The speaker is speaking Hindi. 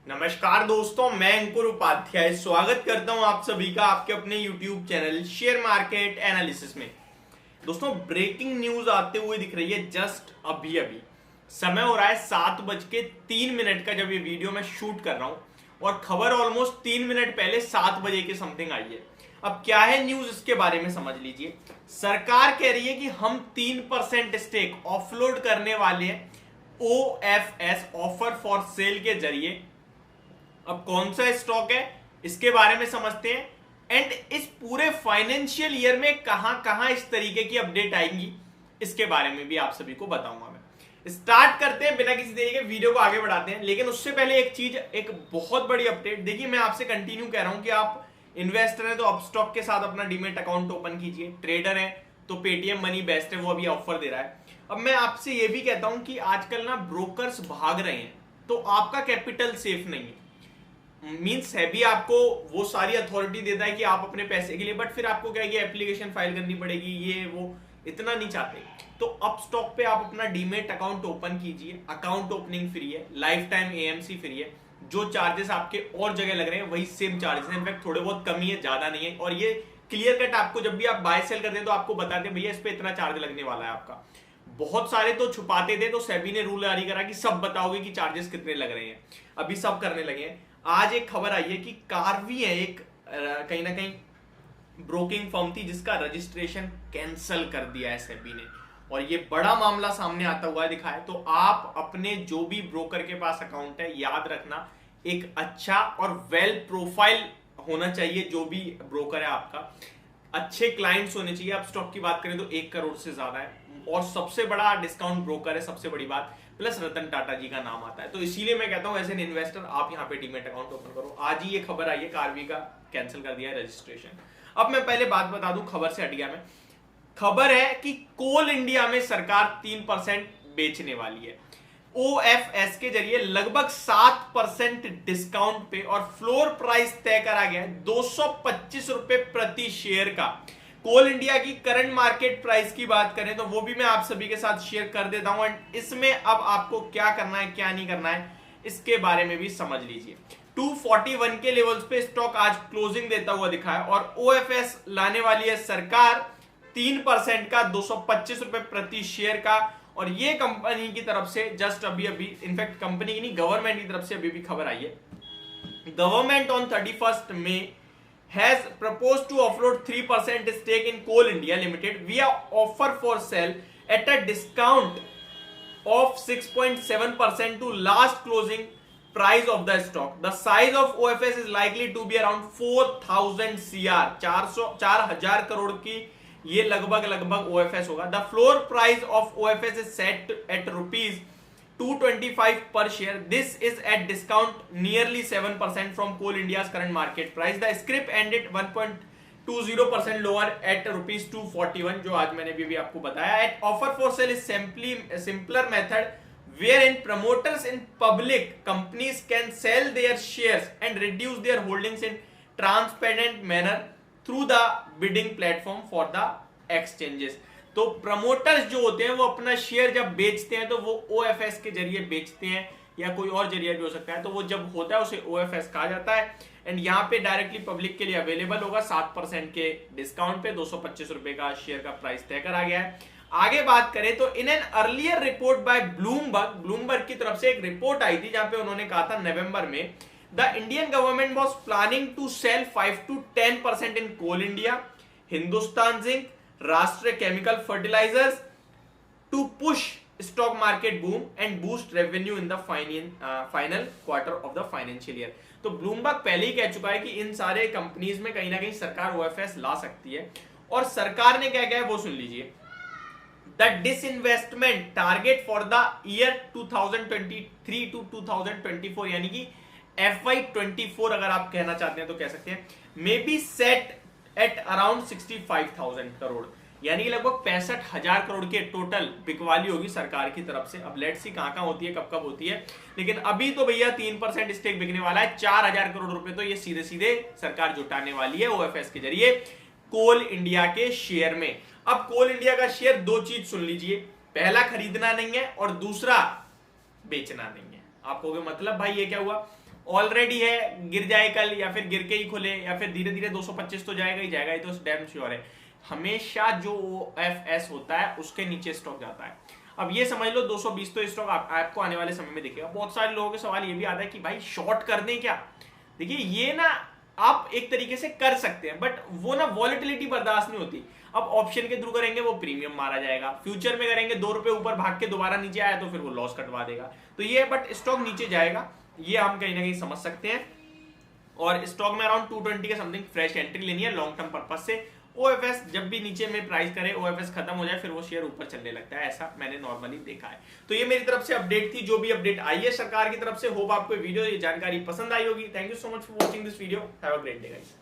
नमस्कार दोस्तों, मैं अंकुर उपाध्याय स्वागत करता हूं आप सभी का आपके अपने YouTube channel share market analysis में। दोस्तों, ब्रेकिंग न्यूज आते हुए दिख रही है जस्ट अभी अभी। समय हो रहा है 7:03 का जब ये वीडियो मैं शूट कर रहा हूं और खबर ऑलमोस्ट 3 मिनट पहले 7 बजे के समथिंग आई है। अब क्या है न्यूज, इसके बारे में समझ लीजिए। सरकार कह रही है कि हम 3% स्टेक ऑफलोड करने वाले हैं OFS, ऑफर फॉर सेल के जरिए। अब कौन सा स्टॉक है इसके बारे में समझते हैं एंड इस पूरे फाइनेंशियल ईयर में कहां कहां इस तरीके की अपडेट आएंगी इसके बारे में भी आप सभी को बताऊंगा। मैं स्टार्ट करते हैं बिना किसी देरी के, वीडियो को आगे बढ़ाते हैं। लेकिन उससे पहले एक चीज, एक बहुत बड़ी अपडेट। देखिए, मैं आपसे कंटिन्यू कह रहा हूं कि आप इन्वेस्टर हैं तो अपस्टॉक के साथ अपना डीमेट अकाउंट ओपन कीजिए। ट्रेडर है तो पेटीएम मनी बेस्ट है, वो अभी ऑफर दे रहा है। अब मैं आपसे ये भी कहता हूं कि आजकल ना ब्रोकर्स भाग रहे हैं तो आपका कैपिटल सेफ नहीं है। मीन्स है भी आपको वो सारी अथॉरिटी देता है कि आप अपने पैसे के लिए, बट फिर आपको क्या है कि एप्लीकेशन फाइल करनी पड़ेगी, ये वो इतना नहीं चाहते। तो अपस्टॉक पे आप अपना डीमेट अकाउंट ओपन कीजिए। अकाउंट ओपनिंग फ्री है, लाइफ टाइम AMC फ्री है। जो चार्जेस आपके और जगह लग रहे हैं वही सेम चार्जेस हैं, इनफैक्ट थोड़े बहुत कमी है, ज्यादा नहीं है। और ये क्लियर कट आपको जब भी आप बाय सेल करते हैं तो आपको बताते हैं भैया इस पे इतना चार्ज लगने वाला है आपका। बहुत सारे तो छुपाते थे, तो सेबी ने रूल जारी करा कि सब बताओगे कि चार्जेस कितने लग रहे हैं। अभी सब करने लगे हैं। आज एक खबर आई है कि कार्वी है एक कहीं ना कहीं ब्रोकिंग फर्म थी जिसका रजिस्ट्रेशन कैंसिल कर दिया है सेबी ने, और ये बड़ा मामला सामने आता हुआ दिखा है। तो आप अपने जो भी ब्रोकर के पास अकाउंट है, याद रखना एक अच्छा और वेल प्रोफाइल होना चाहिए। जो भी ब्रोकर है आपका, अच्छे क्लाइंट्स होने चाहिए। आप स्टॉक की बात करें तो 1 करोड़ से ज्यादा है और सबसे बड़ा डिस्काउंट ब्रोकर है, सबसे बड़ी बात। प्लस रतन टाटा जी का नाम आता है। तो इसीलिए मैं कहता हूं एज एन इन्वेस्टर आप यहां पे डीमेट अकाउंट ओपन करो। आज ही ये खबर आई है, कार्वी का कैंसिल कर दिया है रजिस्ट्रेशन। अब मैं पहले बात बता दूं, खबर से हट गया मैं। खबर है कि कोल इंडिया में सरकार 3% बेचने वाली है OFS के जरिए, लगभग 7% डिस्काउंट पे, और फ्लोर प्राइस तय करा गया है 225 रुपए प्रति शेयर का। कोल इंडिया की करंट मार्केट प्राइस की बात करें तो वो भी मैं आप सभी के साथ शेयर कर देता हूं। एंड इसमें अब आपको क्या करना है क्या नहीं करना है इसके बारे में भी समझ लीजिए। 241 के लेवल्स पे स्टॉक आज क्लोजिंग देता हुआ दिखा है और OFS लाने वाली है सरकार 3% का 225 रुपए प्रति शेयर का। और ये कंपनी की तरफ से जस्ट अभी इनफैक्ट कंपनी की नहीं, गवर्नमेंट की तरफ से अभी खबर आई है। Government on 31 May has proposed to offload 3% stake in Coal India Limited via offer for sale at a discount of 6.7% to last closing price of the stock. The size of OFS is likely to be around 4,000 CR, 4,000 crore की ये लगभग OFS होगा। The floor price of OFS is set at rupees 225 per share. This is at discount nearly 7% from Coal India's current market price. The scrip ended 1.20% lower at rupees 241, जो आज मैंने भी आपको बताया। At offer for sale is simply a simpler method wherein promoters in public companies can sell their shares and reduce their holdings in transparent manner through the bidding platform for the exchanges. तो प्रमोटर्स जो होते हैं वो अपना शेयर जब बेचते हैं तो वो OFS के जरिए बेचते हैं, या कोई और जरिया भी हो सकता है। तो वो जब होता है उसे OFS कहा जाता है। एंड यहाँ पे डायरेक्टली पब्लिक के लिए अवेलेबल होगा 7% के डिस्काउंट पे। 225 रुपए का शेयर का प्राइस तय करा गया है। आगे बात करें तो in an earlier report by Bloomberg की तरफ से एक रिपोर्ट आई थी जहां पे उन्होंने कहा था नवंबर में the Indian government was planning to sell 5 to 10% in Coal India, Hindustan Zinc, Rashtriya Chemical Fertilizers to push stock market boom and boost revenue in the final quarter of the financial year. तो ब्लूमबर्ग पहले ही कह चुका है कि इन सारे कंपनीज में कहीं ना कहीं सरकार OFS ला सकती है। और सरकार ने क्या कहा है वो सुन लीजिए। The disinvestment target for the year 2023 to 2024, यानी कि FY24 अगर आप कहना चाहते हैं तो कह सकते हैं, may be set at around 65,000 crore, यानी कि लगभग 65,000 करोड़ के टोटल बिकवाली होगी सरकार की तरफ से। अब लेट्स सी कहां होती है, कब होती है। लेकिन अभी तो भैया 3% स्टेक बिकने वाला है। 4,000 करोड़ रुपए तो ये सीधे सीधे सरकार जुटाने वाली है OFS के जरिए कोल इंडिया के शेयर में। अब कोल इंडिया का शेयर, दो चीज सुन लीजिए, पहला खरीदना नहीं है और दूसरा बेचना नहीं है। आप कहोगे मतलब भाई ये क्या हुआ। ऑलरेडी है, गिर जाए कल या फिर गिर के ही खुले या फिर धीरे धीरे 225 तो जाएगा ही जाएगा, ये तो डैम श्योर है। हमेशा जो OFS होता है उसके नीचे स्टॉक जाता है। अब ये समझ लो 220 तो स्टॉक आपको आने वाले समय में दिखेगा। बहुत सारे लोगों के सवाल ये भी आता है कि भाई शॉर्ट कर दें क्या। देखिए ये ना आप एक तरीके से कर सकते हैं, बट वो ना वॉलेटिलिटी बर्दाश्त नहीं होती। अब ऑप्शन के थ्रू करेंगे वो प्रीमियम मारा जाएगा, फ्यूचर में करेंगे 2 रुपए ऊपर भाग के दोबारा नीचे आया तो फिर वो लॉस कटवा देगा। तो ये बट स्टॉक नीचे जाएगा, ये हम कहीं ना कहीं समझ सकते हैं। और स्टॉक में अराउंड 220 के समथिंग फ्रेश एंट्री लेनी है लॉन्ग टर्म पर्पज से। OFS जब भी नीचे में प्राइस करे, OFS खत्म हो जाए, फिर वो शेयर ऊपर चलने लगता है, ऐसा मैंने नॉर्मली देखा है। तो ये मेरी तरफ से अपडेट थी, जो भी अपडेट आई है सरकार की तरफ से। होप आपको वीडियो ये जानकारी पसंद आई होगी। Thank you so much for watching this video. Have a great day guys.